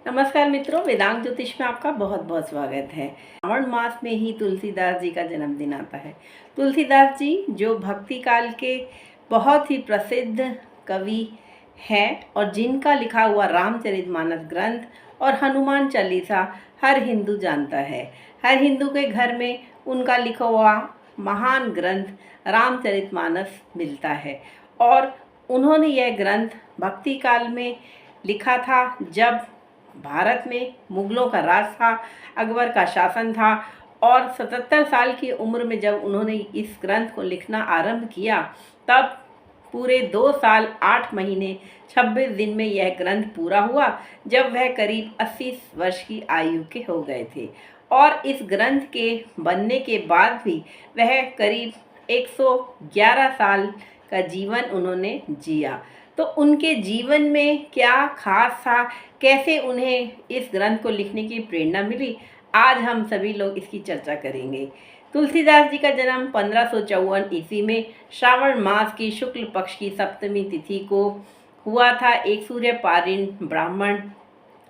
नमस्कार मित्रों, वेदांत ज्योतिष में आपका बहुत बहुत स्वागत है। श्रावण मास में ही तुलसीदास जी का जन्मदिन आता है। तुलसीदास जी जो भक्ति काल के बहुत ही प्रसिद्ध कवि हैं और जिनका लिखा हुआ रामचरितमानस ग्रंथ और हनुमान चालीसा हर हिंदू जानता है। हर हिंदू के घर में उनका लिखा हुआ महान ग्रंथ रामचरितमानस मिलता है और उन्होंने यह ग्रंथ भक्ति काल में लिखा था जब भारत में मुग़लों का राज था, अकबर का शासन था और 77 साल की उम्र में जब उन्होंने इस ग्रंथ को लिखना आरंभ किया तब पूरे 2 साल 8 महीने 26 दिन में यह ग्रंथ पूरा हुआ जब वह करीब 80 वर्ष की आयु के हो गए थे। और इस ग्रंथ के बनने के बाद भी वह करीब 111 साल का जीवन उन्होंने जिया। तो उनके जीवन में क्या खास था, कैसे उन्हें इस ग्रंथ को लिखने की प्रेरणा मिली, आज हम सभी लोग इसकी चर्चा करेंगे। तुलसीदास जी का जन्म 1554 ईस्वी में श्रावण मास की शुक्ल पक्ष की सप्तमी तिथि को हुआ था एक सूर्य पारीण ब्राह्मण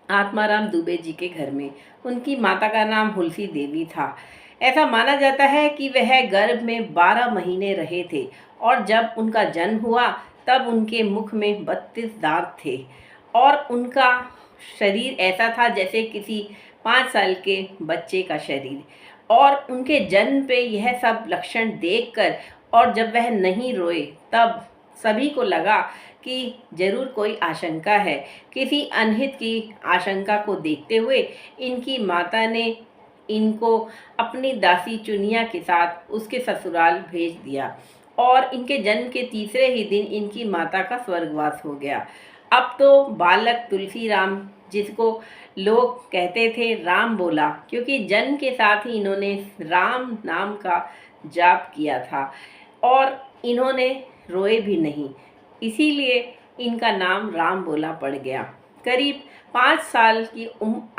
आत्माराम दुबे जी के घर में। उनकी माता का नाम हुलसी देवी था। ऐसा माना जाता है कि वह गर्भ में 12 महीने रहे थे और जब उनका जन्म हुआ तब उनके मुख में 32 दांत थे और उनका शरीर ऐसा था जैसे किसी 5 साल के बच्चे का शरीर। और उनके जन्म पे यह सब लक्षण देखकर और जब वह नहीं रोए तब सभी को लगा कि जरूर कोई आशंका है। किसी अनहित की आशंका को देखते हुए इनकी माता ने इनको अपनी दासी चुनिया के साथ उसके ससुराल भेज दिया और इनके जन्म के तीसरे ही दिन इनकी माता का स्वर्गवास हो गया। अब तो बालक तुलसी राम, जिसको लोग कहते थे राम बोला, क्योंकि जन्म के साथ ही इन्होंने राम नाम का जाप किया था और इन्होंने रोए भी नहीं, इसीलिए इनका नाम राम बोला पड़ गया। करीब 5 साल की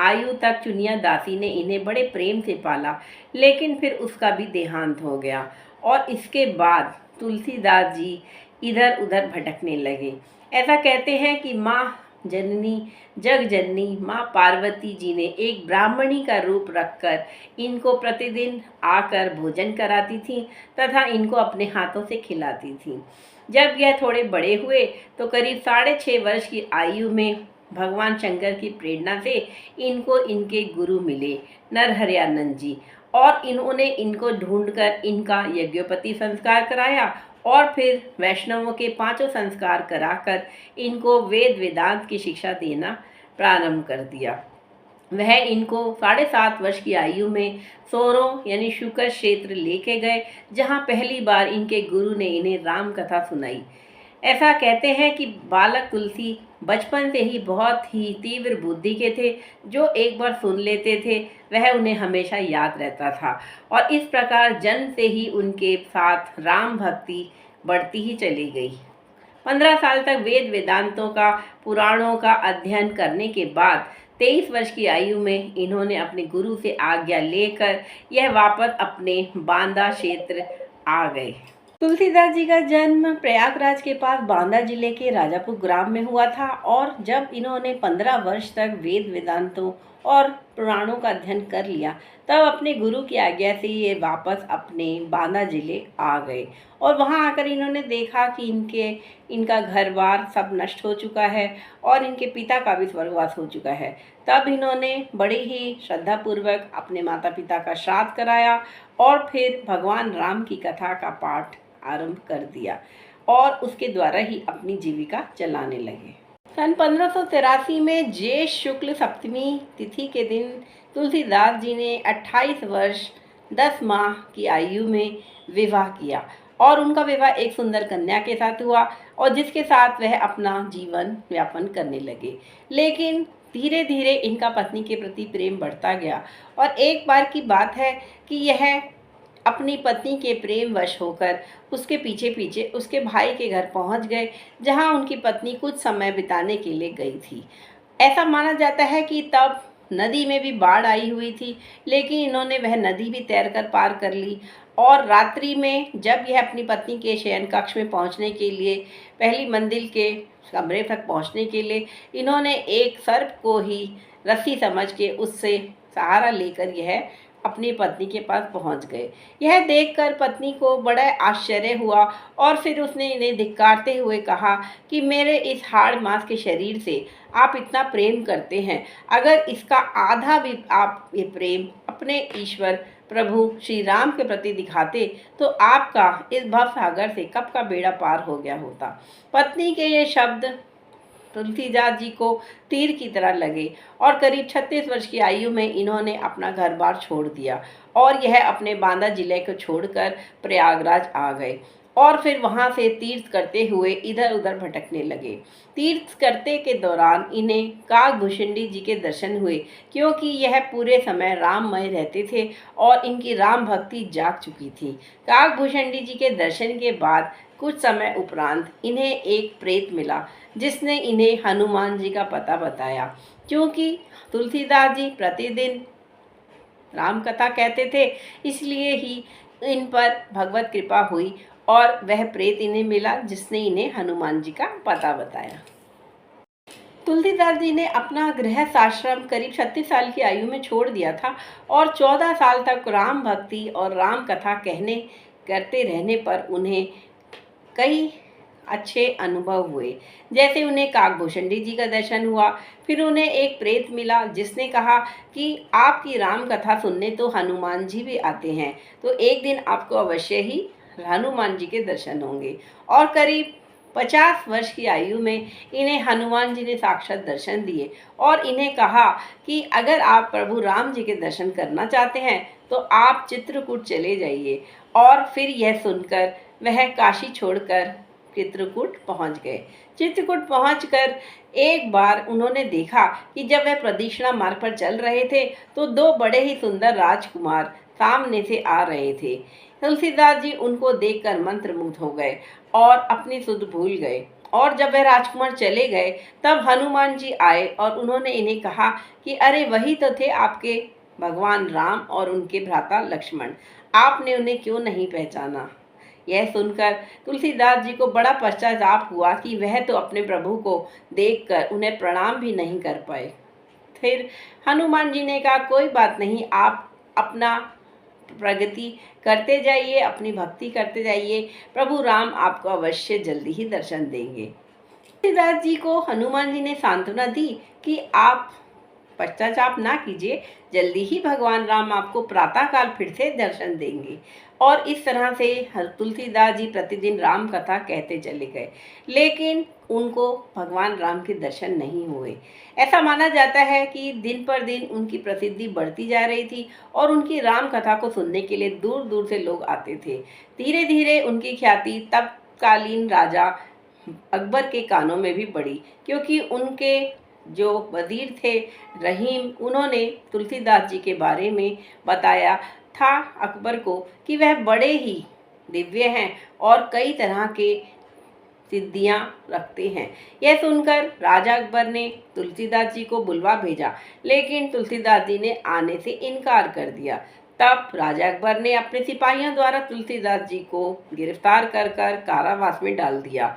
आयु तक चुनिया दासी ने इन्हें बड़े प्रेम से पाला, लेकिन फिर उसका भी देहांत हो गया और इसके बाद तुलसीदास जी इधर उधर भटकने लगे। ऐसा कहते हैं कि माँ जननी जग जननी माँ पार्वती जी ने एक ब्राह्मणी का रूप रखकर इनको प्रतिदिन आकर भोजन कराती थीं तथा इनको अपने हाथों से खिलाती थीं। जब यह थोड़े बड़े हुए तो करीब 6.5 वर्ष की आयु में भगवान शंकर की प्रेरणा से इनको इनके गुरु मिले नरहरियानंद जी और इन्होंने इनको ढूंढकर इनका यज्ञोपति संस्कार कराया और फिर वैष्णवों के 5 संस्कार कराकर इनको वेद वेदांत की शिक्षा देना प्रारंभ कर दिया। वह इनको 7.5 वर्ष की आयु में सोरों यानी शुकर क्षेत्र लेके गए, जहाँ पहली बार इनके गुरु ने इन्हें राम कथा सुनाई। ऐसा कहते हैं कि बालक तुलसी बचपन से ही बहुत ही तीव्र बुद्धि के थे। जो एक बार सुन लेते थे वह उन्हें हमेशा याद रहता था और इस प्रकार जन्म से ही उनके साथ राम भक्ति बढ़ती ही चली गई। 15 साल तक वेद वेदांतों का पुराणों का अध्ययन करने के बाद 23 वर्ष की आयु में इन्होंने अपने गुरु से आज्ञा लेकर यह वापस अपने बांदा क्षेत्र आ गए। तुलसीदास जी का जन्म प्रयागराज के पास बांदा जिले के राजापुर ग्राम में हुआ था और जब इन्होंने 15 वर्ष तक वेद वेदांतों और पुराणों का अध्ययन कर लिया तब अपने गुरु की आज्ञा से ये वापस अपने बांदा जिले आ गए और वहाँ आकर इन्होंने देखा कि इनका घर बार सब नष्ट हो चुका है और इनके पिता का भी स्वर्गवास हो चुका है। तब इन्होंने बड़ी ही श्रद्धापूर्वक अपने माता पिता का श्राद्ध कराया और फिर भगवान राम की कथा का पाठ आरंभ कर दिया और उसके द्वारा ही अपनी जीविका चलाने लगे। सन 1583 में ज्येष्ठ शुक्ल सप्तमी तिथि के दिन तुलसीदास जी ने 28 वर्ष 10 माह की आयु में विवाह किया और उनका विवाह एक सुंदर कन्या के साथ हुआ और जिसके साथ वह अपना जीवन यापन करने लगे। लेकिन धीरे धीरे इनका पत्नी के प्रति प्रेम बढ़ता गया और एक बार की बात है कि यह अपनी पत्नी के प्रेम वश होकर उसके पीछे पीछे उसके भाई के घर पहुंच गए, जहां उनकी पत्नी कुछ समय बिताने के लिए गई थी। ऐसा माना जाता है कि तब नदी में भी बाढ़ आई हुई थी, लेकिन इन्होंने वह नदी भी तैरकर पार कर ली और रात्रि में जब यह अपनी पत्नी के शयन कक्ष में पहुंचने के लिए पहली मंजिल के कमरे तक पहुंचने के लिए इन्होंने एक सर्प को ही रस्सी समझ के उससे सहारा लेकर यह अपनी पत्नी के पास पहुंच गए। यह देखकर पत्नी को बड़ा आश्चर्य हुआ और फिर उसने इन्हें धिक्कारते हुए कहा कि मेरे इस हाड़ मांस के शरीर से आप इतना प्रेम करते हैं, अगर इसका आधा भी आप ये प्रेम अपने ईश्वर प्रभु श्री राम के प्रति दिखाते तो आपका इस भव सागर से कब का बेड़ा पार हो गया होता। पत्नी के ये शब्द तुलसीदास जी को तीर की तरह लगे और करीब 36 वर्ष की आयु में इन्होंने अपना घर बार छोड़ दिया और यह अपने बांदा जिले को छोड़कर प्रयागराज आ गए और फिर वहां से तीर्थ करते हुए इधर उधर भटकने लगे। तीर्थ करते के दौरान इन्हें काकभूषणी जी के दर्शन हुए, क्योंकि यह पूरे समय राममय रहते थे और इनकी राम भक्ति जाग चुकी थी। काकभूषणी जी के दर्शन के बाद कुछ समय उपरांत इन्हें एक प्रेत मिला, जिसने इन्हें हनुमान जी का पता बताया। क्योंकि तुलसीदास जी प्रतिदिन राम कथा कहते थे, इसलिए ही इन पर भगवत कृपा हुई और वह प्रेत इन्हें मिला जिसने इन्हें हनुमान जी का पता बताया। तुलसीदास जी ने अपना गृहस्थ आश्रम करीब 36 साल की आयु में छोड़ दिया था और 14 साल तक राम भक्ति और राम कथा करते रहने पर उन्हें कई अच्छे अनुभव हुए। जैसे उन्हें काकभूषणी जी का दर्शन हुआ, फिर उन्हें एक प्रेत मिला जिसने कहा कि आपकी राम कथा सुनने तो हनुमान जी भी आते हैं, तो एक दिन आपको अवश्य ही हनुमान जी के दर्शन होंगे। और करीब 50 वर्ष की आयु में इन्हें हनुमान जी ने साक्षात दर्शन दिए और इन्हें कहा कि अगर आप प्रभु राम जी के दर्शन करना चाहते हैं तो आप चित्रकूट चले जाइए। और फिर यह सुनकर वह काशी छोड़कर चित्रकूट पहुंच गए। चित्रकूट पहुंचकर एक बार उन्होंने देखा कि जब वह प्रदक्षिणा मार्ग पर चल रहे थे तो दो बड़े ही सुंदर राजकुमार सामने से आ रहे थे। तुलसीदास जी उनको देखकर मंत्रमुग्ध हो गए और अपनी सुध भूल गए। और जब वह राजकुमार चले गए तब हनुमान जी आए और उन्होंने इन्हें कहा कि अरे वही तो थे आपके भगवान राम और उनके भ्राता लक्ष्मण, आपने उन्हें क्यों नहीं पहचाना। यह सुनकर तुलसीदास जी को बड़ा पश्चाताप हुआ कि वह तो अपने प्रभु को देखकर उन्हें प्रणाम भी नहीं कर पाए। फिर हनुमान जी ने कहा कोई बात नहीं, आप अपना प्रगति करते जाइए, अपनी भक्ति करते जाइए, प्रभु राम आपको अवश्य जल्दी ही दर्शन देंगे। तुलसीदास जी को हनुमान जी ने सांत्वना दी कि आप पश्चाताप ना कीजिए, जल्दी ही भगवान राम आपको प्रातःकाल फिर से दर्शन देंगे। और इस तरह से तुलसीदास जी प्रतिदिन राम कथा कहते चले गए, लेकिन उनको भगवान राम के दर्शन नहीं हुए। ऐसा माना जाता है कि दिन पर दिन उनकी प्रसिद्धि बढ़ती जा रही थी और उनकी राम कथा को सुनने के लिए दूर दूर से लोग आते थे। धीरे धीरे उनकी ख्याति तत्कालीन राजा अकबर के कानों में भी बढ़ी, क्योंकि उनके जो वजीर थे रहीम, उन्होंने तुलसीदास जी के बारे में बताया था अकबर को कि वह बड़े ही दिव्य हैं और कई तरह के सिद्धियां रखते हैं। यह सुनकर राजा अकबर ने तुलसीदास जी को बुलवा भेजा, लेकिन तुलसीदास जी ने आने से इनकार कर दिया। तब राजा अकबर ने अपने सिपाहियों द्वारा तुलसीदास जी को गिरफ्तार कर कारावास में डाल दिया।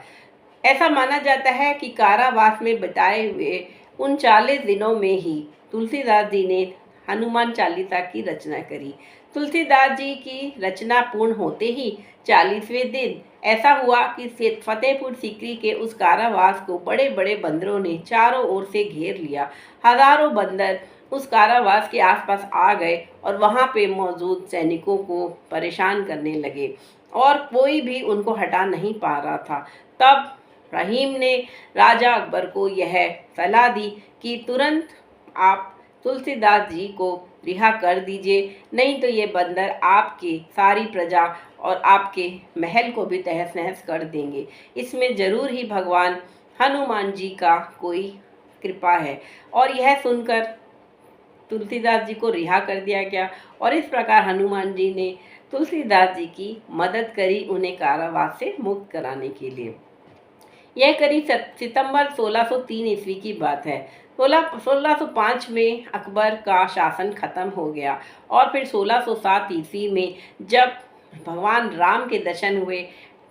ऐसा माना जाता है कि कारावास में बिताए हुए 39 दिनों में ही तुलसीदास जी ने हनुमान चालीसा की रचना करी। तुलसीदास जी की रचना पूर्ण होते ही 40वें दिन ऐसा हुआ कि फतेहपुर सीकरी के उस कारावास को बड़े बड़े बंदरों ने चारों ओर से घेर लिया। हजारों बंदर उस कारावास के आसपास आ गए और वहां पे मौजूद सैनिकों को परेशान करने लगे और कोई भी उनको हटा नहीं पा रहा था। तब रहीम ने राजा अकबर को यह सलाह दी कि तुरंत आप तुलसीदास जी को रिहा कर दीजिए, नहीं तो ये बंदर आपकी सारी प्रजा और आपके महल को भी तहस नहस कर देंगे। इसमें जरूर ही भगवान हनुमान जी का कोई कृपा है। और यह सुनकर तुलसीदास जी को रिहा कर दिया गया और इस प्रकार हनुमान जी ने तुलसीदास जी की मदद करी उन्हें कारावास से मुक्त कराने के लिए। यह करीब सितंबर 1603 ईस्वी की बात है। 1605 में अकबर का शासन खत्म हो गया और फिर 1607 ईस्वी में जब भगवान राम के दर्शन हुए,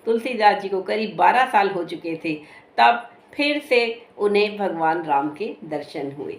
तुलसीदास जी को करीब 12 साल हो चुके थे, तब फिर से उन्हें भगवान राम के दर्शन हुए।